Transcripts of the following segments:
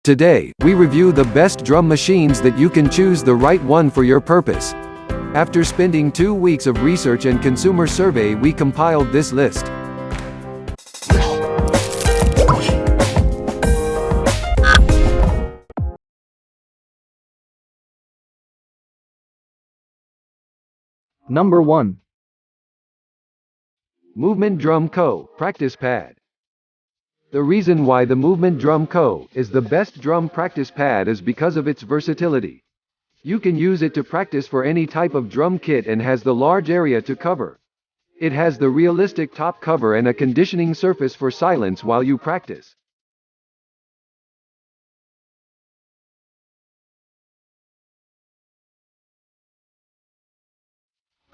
Today, we review the best drum machines that you can choose the right one for your purpose. After spending 2 weeks of research and consumer survey, we compiled this list. Number 1. Movement Drum Co. Practice Pad. The reason why the Movement Drum Co. is the best drum practice pad is because of its versatility. You can use it to practice for any type of drum kit and has the large area to cover. It has the realistic top cover and a conditioning surface for silence while you practice.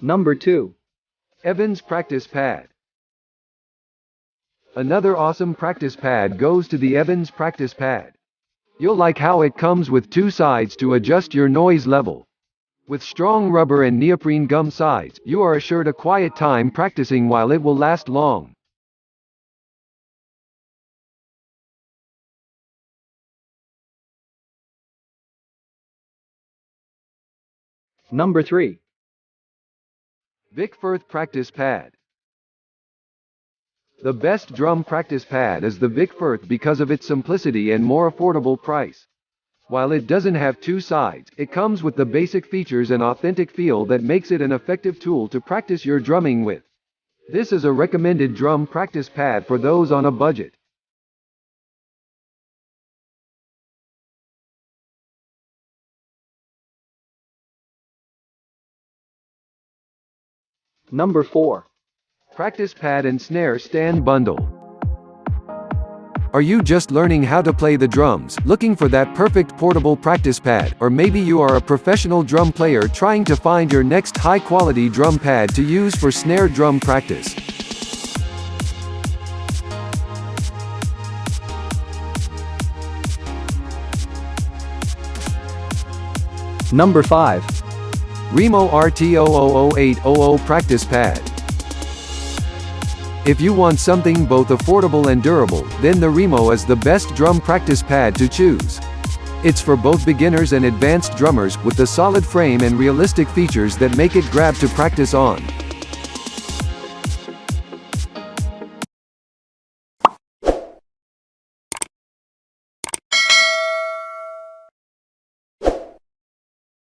Number 2. Evans Practice Pad. Another awesome practice pad goes to the Evans Practice Pad. You'll like how it comes with 2 sides to adjust your noise level. With strong rubber and neoprene gum sides, you are assured a quiet time practicing while it will last long. Number 3. Vic Firth Practice Pad. The best drum practice pad is the Vic Firth because of its simplicity and more affordable price. While it doesn't have 2 sides, it comes with the basic features and authentic feel that makes it an effective tool to practice your drumming with. This is a recommended drum practice pad for those on a budget. Number 4. Practice Pad and Snare Stand Bundle. Are you just learning how to play the drums, looking for that perfect portable practice pad, or maybe you are a professional drum player trying to find your next high-quality drum pad to use for snare drum practice? Number 5. Remo RT0000800 Practice Pad. If you want something both affordable and durable, then the Remo is the best drum practice pad to choose. It's for both beginners and advanced drummers, with the solid frame and realistic features that make it grab to practice on.